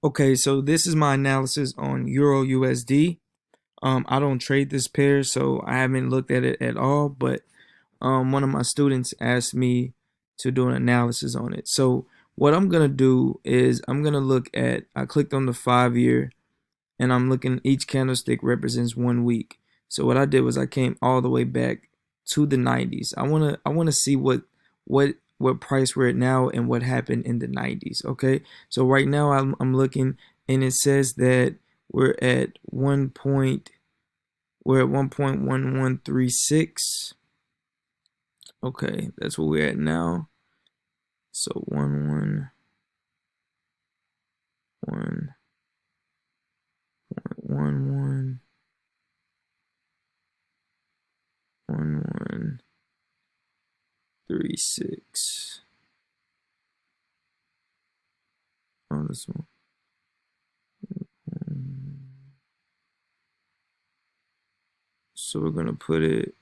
Okay, so this is my analysis on Euro USD. I don't trade this pair, so I haven't looked at it at all, but one of my students asked me to do an analysis on it. So what I'm gonna do is I'm gonna look at, I clicked on the 5 year and I'm looking, each candlestick represents 1 week. So what I did was I came all the way back to the 90s. I wanna see what price we're at now and what happened in the 90s. Okay, so right now I'm looking and it says that we're at 1.1136. Okay, that's where we're at now. So 1.1136. Oh, this one. So we're gonna put it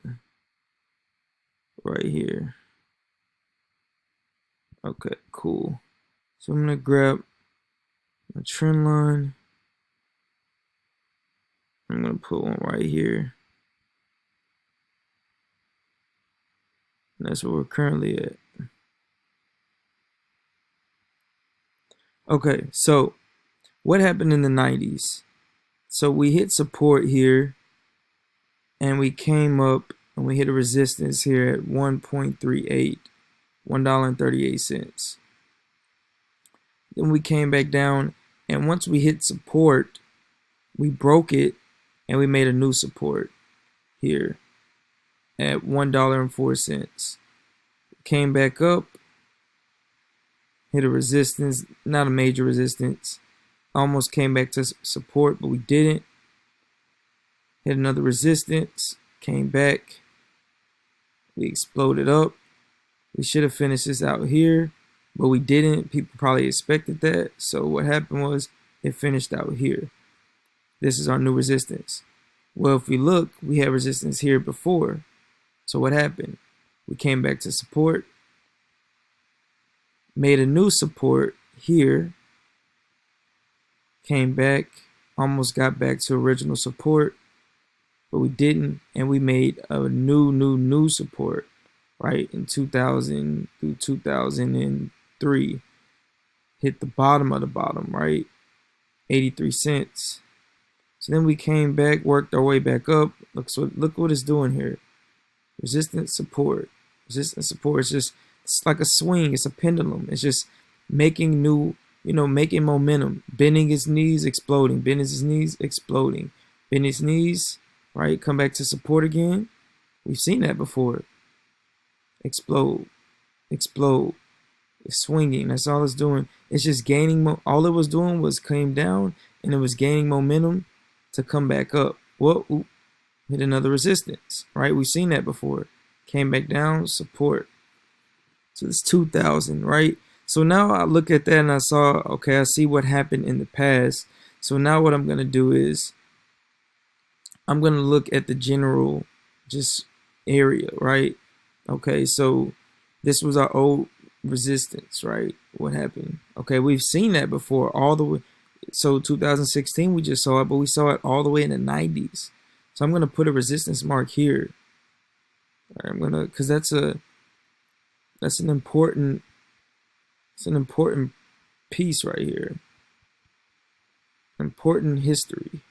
right here. Okay, cool. So I'm gonna grab a trend line. I'm gonna put one right here. And that's where we're currently at. Okay, so what happened in the 90s? So we hit support here and we came up and we hit a resistance here at 1.38, $1.38. Then we came back down, and once we hit support, we broke it and we made a new support here at $1.04. Came back up, hit a resistance, not a major resistance. Almost came back to support, but we didn't. Hit another resistance, came back. We exploded up. We should have finished this out here, but we didn't. People probably expected that. So what happened was it finished out here. This is our new resistance. Well, if we look, we had resistance here before. So what happened? We came back to support, made a new support here, came back, almost got back to original support, but we didn't, and we made a new support, right, in 2000 through 2003. Hit the bottom of the bottom, right, 83 cents. So then we came back, worked our way back up. Look what it's doing here. Resistance, support, resistance, support. It's like a swing. It's a pendulum. It's just making new, making momentum. Bending his knees, exploding. Bending his knees, exploding. Bend his knees, right? Come back to support again. We've seen that before. Explode, explode. It's swinging. That's all it's doing. It's just gaining. All it was doing was came down and it was gaining momentum to come back up. Whoa, oop, hit another resistance, right? We've seen that before. Came back down, support. So it's 2000, right? So now I look at that and I saw, okay, I see what happened in the past. So now what I'm going to do is I'm going to look at the general just area, right? Okay, so this was our old resistance, right? What happened? Okay, we've seen that before all the way. So 2016 we just saw it, but we saw it all the way in the 90s. So I'm going to put a resistance mark here. Right, I'm going to, because that's an important piece right here. Important history.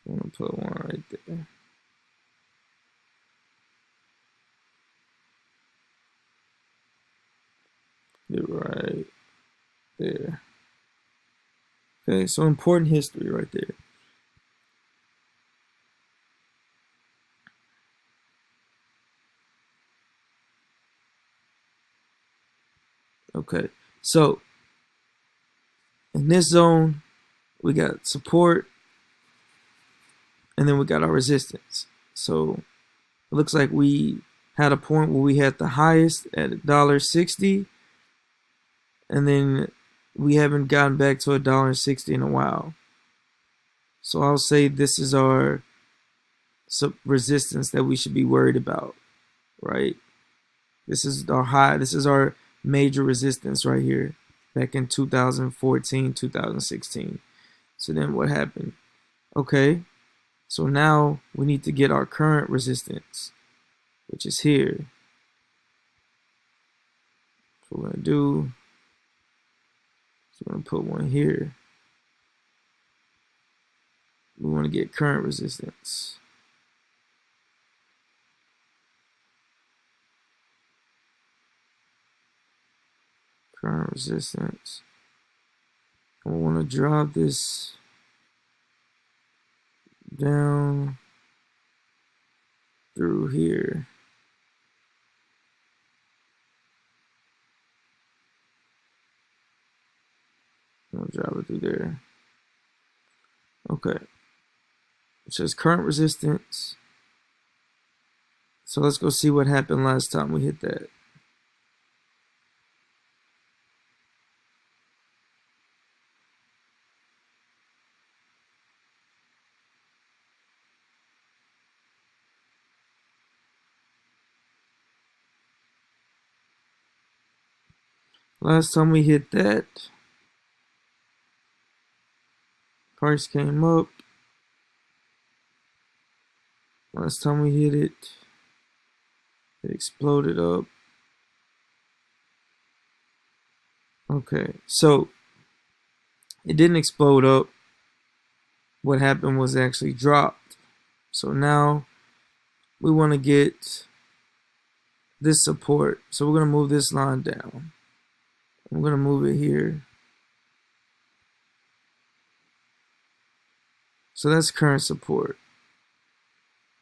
I'm going to put one right there. You're right there. Okay, so important history right there. Okay, so in this zone, we got support, and then we got our resistance. So it looks like we had a point where we had the highest at $1.60, and then we haven't gotten back to $1.60 in a while. So I'll say this is our resistance that we should be worried about, right? This is our high. This is our major resistance right here. back in 2014, 2016. So then what happened? Okay, so now we need to get our current resistance, which is here. So what we're gonna do is we're gonna put one here. We want to get current resistance. Current resistance. I want to drop this down through here. I'll drop it through there. Okay. It says current resistance. So let's go see what happened last time we hit that. Last time we hit that, price came up. Last time we hit it, it exploded up. Okay, so it didn't explode up. What happened was it actually dropped. So now we want to get this support. So we're going to move this line down. I'm going to move it here. So that's current support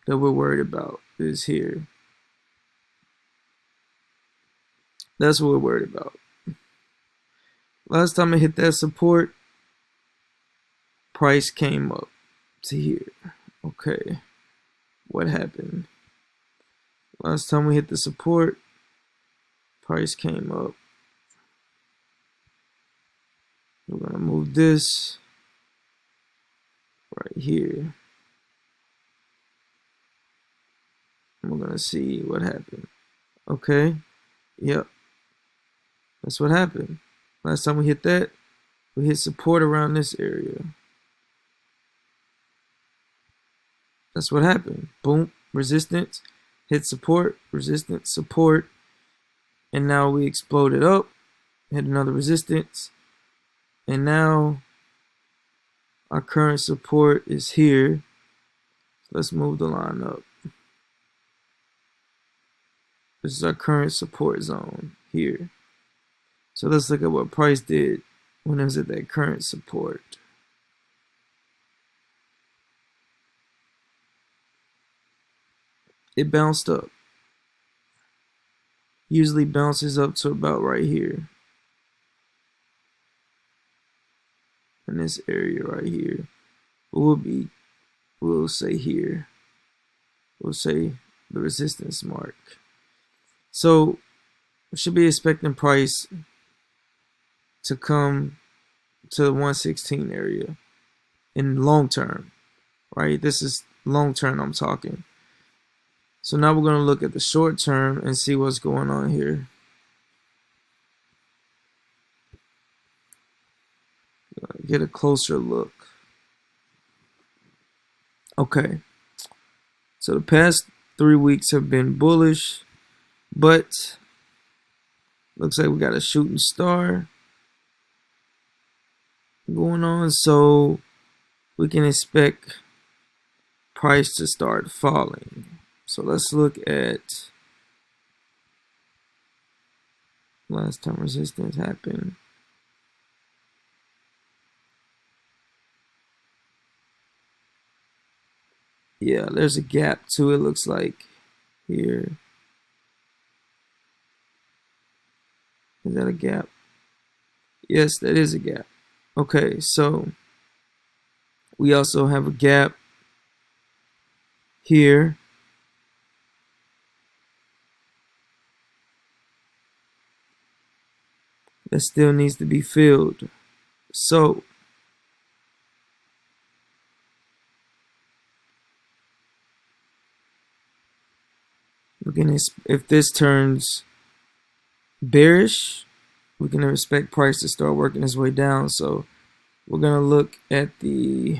that we're worried about is here. That's what we're worried about. Last time I hit that support, price came up to here. Okay, what happened? Last time we hit the support, price came up. We're going to move this right here. And we're going to see what happened. Okay, yep, that's what happened. Last time we hit that, we hit support around this area. That's what happened. Boom, resistance, hit support, resistance, support, and now we exploded up, hit another resistance, and now our current support is here. Let's move the line up. This is our current support zone here. So let's look at what price did when it was at that current support. It bounced up. Usually bounces up to about right here. In this area right here. We'll say here. We'll say the resistance mark. So we should be expecting price to come to the 116 area in long term, right? This is long term I'm talking. So now we're going to look at the short term and see what's going on here. Get a closer look. Okay. So the past 3 weeks have been bullish, but looks like we got a shooting star going on, so we can expect price to start falling. So let's look at last time resistance happened. Yeah, there's a gap too, it looks like here. Is that a gap? Yes, that is a gap. Okay, so we also have a gap here. That still needs to be filled. So looking at if this turns bearish, we can expect price to start working its way down. So we're gonna look at the